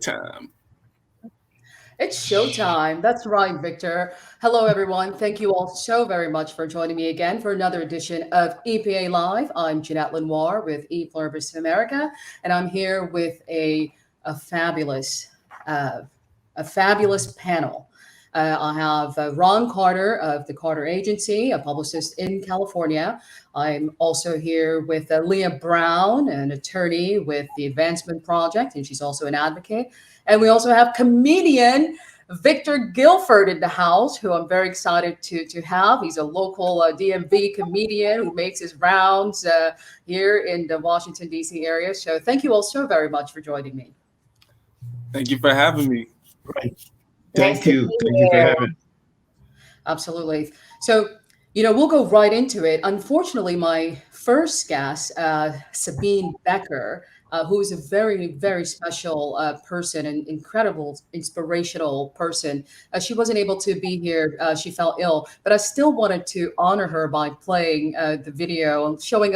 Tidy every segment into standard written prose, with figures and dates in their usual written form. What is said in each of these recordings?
showtime. It's showtime. That's right, Victor. Hello, everyone. Thank you all so very much for joining me again for another edition of EPA Live. I'm Jeanette Lenoir with ePluribus America, and I'm here with a fabulous, uh, a fabulous panel. I have Ron Carter of the Carter Agency, a publicist in California. I'm also here with Leah Brown, an attorney with the Advancement Project, and she's also an advocate. And we also have comedian Victor Guilford in the house, who I'm very excited to have. He's a local DMV comedian who makes his rounds here in the Washington, D.C. area. So thank you all so very much for joining me. Thank you for having me. Right. Nice Thank to you. be Thank you for here. having. Absolutely. So, we'll go right into it. Unfortunately, my first guest, Sabine Becker, who is a very, very special person, an incredible, inspirational person, she wasn't able to be here. She fell ill, but I still wanted to honor her by playing the video and showing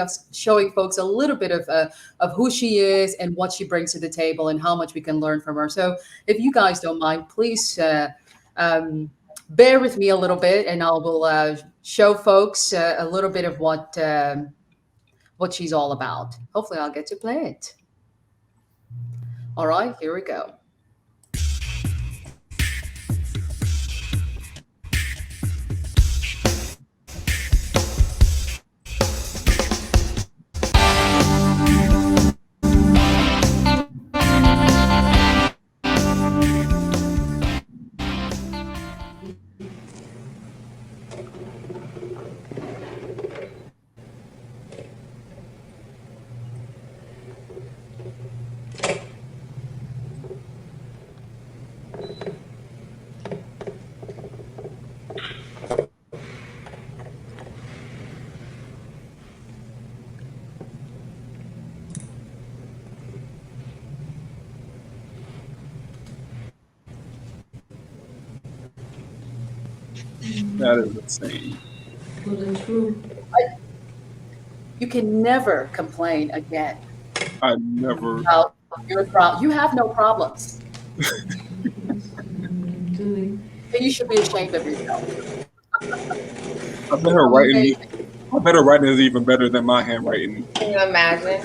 folks a little bit of who she is and what she brings to the table and how much we can learn from her. So, if you guys don't mind, please. Um, Bear with me a little bit, and I will show folks a little bit of what she's all about. Hopefully, I'll get to play it. All right, here we go. That is insane. You can never complain again I never. about your problem. You have no problems, and you should be ashamed of yourself. I bet her writing. Amazing. I bet her writing is even better than my handwriting. Can you imagine?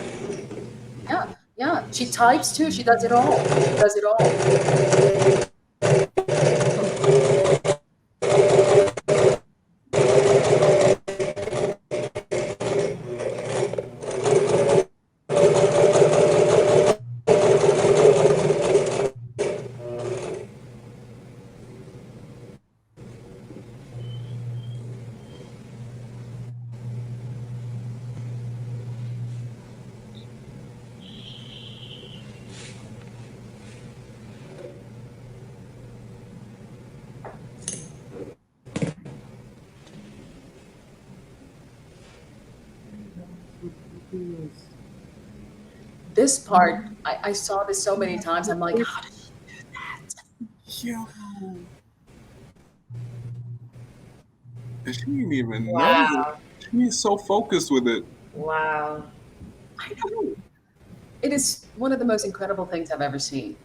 Yeah, yeah. She types too. She does it all. She does it all. This part, I saw this so many times. I'm like, how did she do that? Yo, and she didn't even know. Wow. She's so focused with it. Wow. I know. It is one of the most incredible things I've ever seen.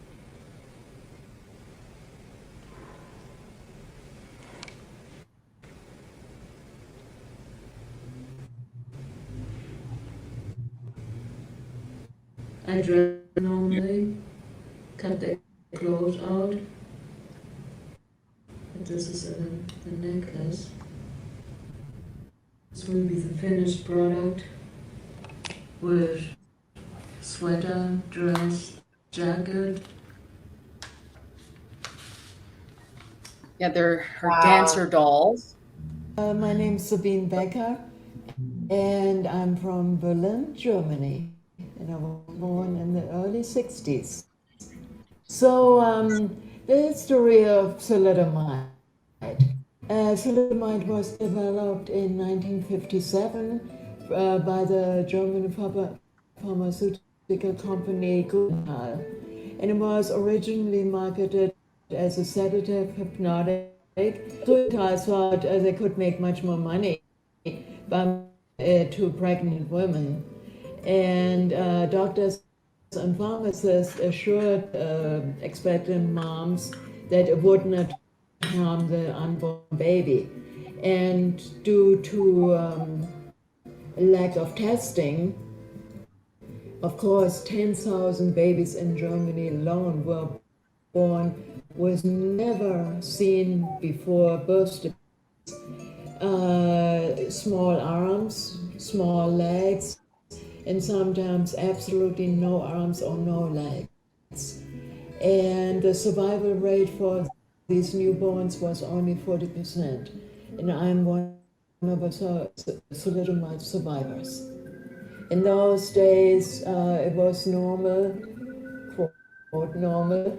I dress Yeah. normally, cut the clothes out. And this is a necklace. This will be the finished product with sweater, dress, jacket. Yeah, they're her Wow. dancer dolls. My name's Sabine Becker, and I'm from Berlin, Germany, and I was born in the early 60s. So, the history of thalidomide. Thalidomide was developed in 1957 by the German pharmaceutical company Grünenthal, and it was originally marketed as a sedative hypnotic. Grünenthal thought they could make much more money by to pregnant women, and doctors and pharmacists assured expectant moms that it would not harm the unborn baby. And due to lack of testing, of course, 10,000 babies in Germany alone were born with never seen before birth defects. Small arms, small legs, and sometimes absolutely no arms or no legs. And the survival rate for these newborns was only 40%. And I'm one of the thalidomide survivors. In those days, it was normal, quote normal,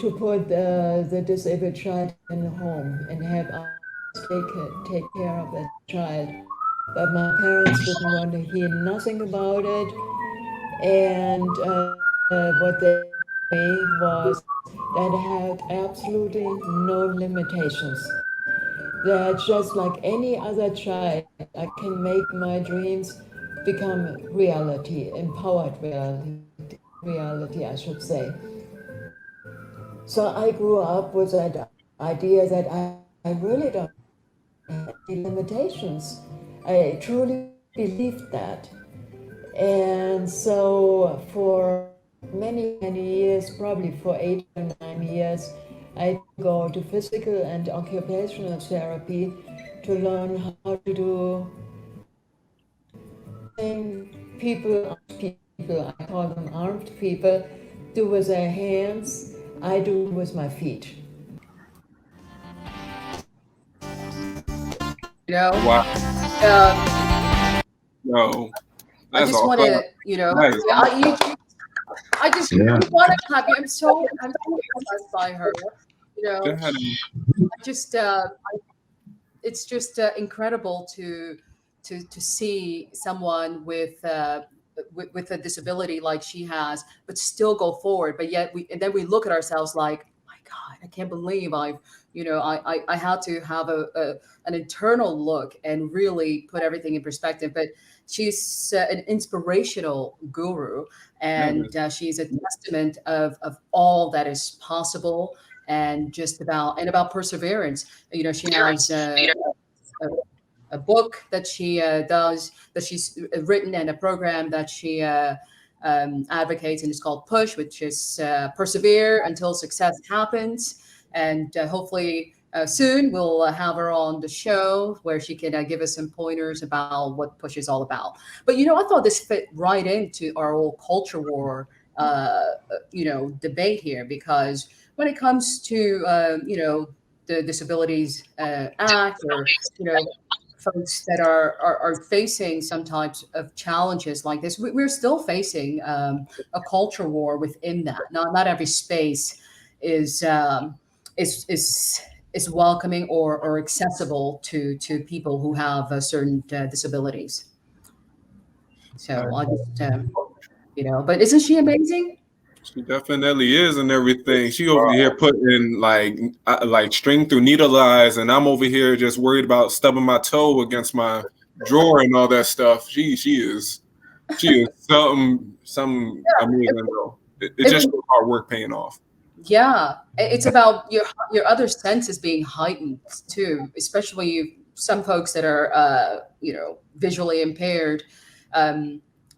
to put the disabled child in a home and have us take care of that child. But my parents didn't want to hear nothing about it, and what they told me was that I had absolutely no limitations. That just like any other child, I can make my dreams become reality, empowered reality, I should say. So I grew up with that idea that I really don't have any limitations. I truly believed that. And so for many, many years, probably for 8 or 9 years, I go to physical and occupational therapy to learn how to do people, I call them armed people, do with their hands, I do with my feet. You know, Wow. um, No, I that's just want awesome. to, you know, That is I just Yeah. want to clap you. I'm so impressed by her. You know, that. I just it's just incredible to see someone with a disability like she has, but still go forward. But yet and then we look at ourselves like, my God, I can't believe I had to have an internal look and really put everything in perspective. But she's an inspirational guru, and she's a testament of all that is possible, and about perseverance. You know, she has a book that she's written, and a program that she advocates, and it's called Push, which is persevere until success happens. And hopefully soon we'll have her on the show where she can give us some pointers about what Push is all about. But I thought this fit right into our whole culture war debate here, because when it comes to the Disabilities Act, or folks that are facing some types of challenges like this, we're still facing a culture war within that. Not every space is is welcoming or accessible to people who have certain disabilities. So I'll just but isn't she amazing? She definitely is and everything. She over here putting like string through needle eyes, and I'm over here just worried about stubbing my toe against my drawer and all that stuff. She is some amazing though. It just shows hard work paying off. Yeah, it's about your other senses being heightened too, especially some folks that are visually impaired.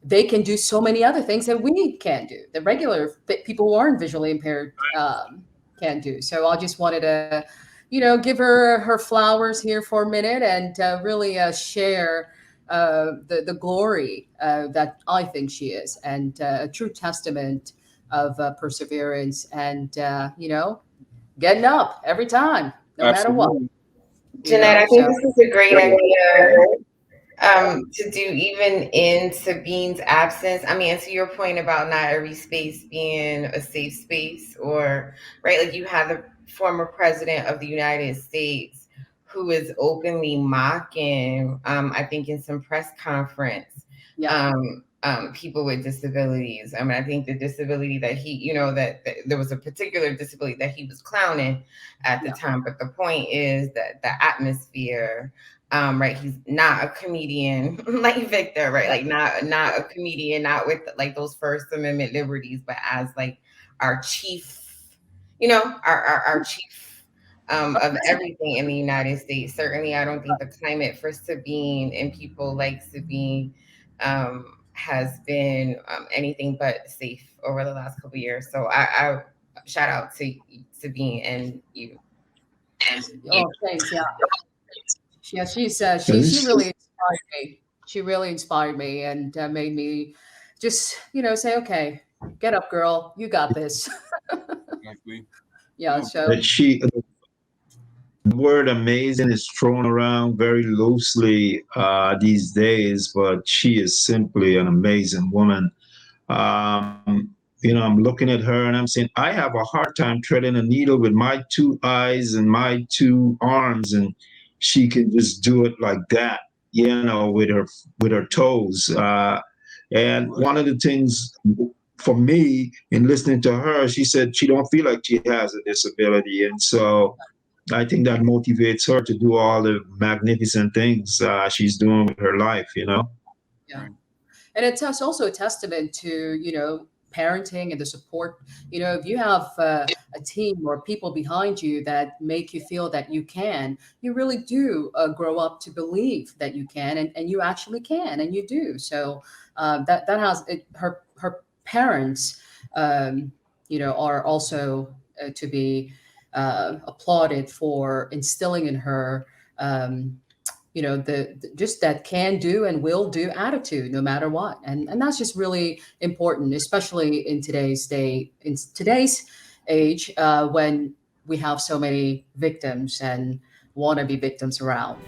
They can do so many other things that we can't do. The regular people who aren't visually impaired can do. So I just wanted to, give her flowers here for a minute, and really share the glory that I think she is, and a true testament of perseverance, and getting up every time, no matter what. Absolutely. Jeanette, I think this is a great idea to do even in Sabine's absence. I mean, and to your point about not every space being a safe space, or right, like you have the former president of the United States who is openly mocking, I think in some press conference, people with disabilities. I mean, I think the disability that he, that there was a particular disability that he was clowning at the time. But the point is that the atmosphere right? He's not a comedian like Victor, right? Like not a comedian, not with like those First Amendment liberties, but as like our chief, our chief of everything in the United States. Certainly, I don't think the climate for Sabine and people like Sabine has been anything but safe over the last couple of years. So I shout out to Sabine and you. Oh, thanks. Yeah. She really inspired me. She really inspired me and made me just, say, okay, get up, girl. You got this. Exactly. Yeah. No, So, That the word amazing is thrown around very loosely these days, but she is simply an amazing woman. I'm looking at her and I'm saying, I have a hard time threading a needle with my two eyes and my two arms, and she can just do it like that, with her toes. And one of the things for me in listening to her, she said she don't feel like she has a disability, and so I think that motivates her to do all the magnificent things she's doing with her life. yeah. right. And it's also a testament to, parenting and the support. If you have a team or people behind you that make you feel that you really do grow up to believe that you can, and you actually can, and you do. So that has it, her parents, are also to be applauded for instilling in her. Just that can do and will do attitude no matter what, and that's just really important, especially in today's age, when we have so many victims and wannabe victims around.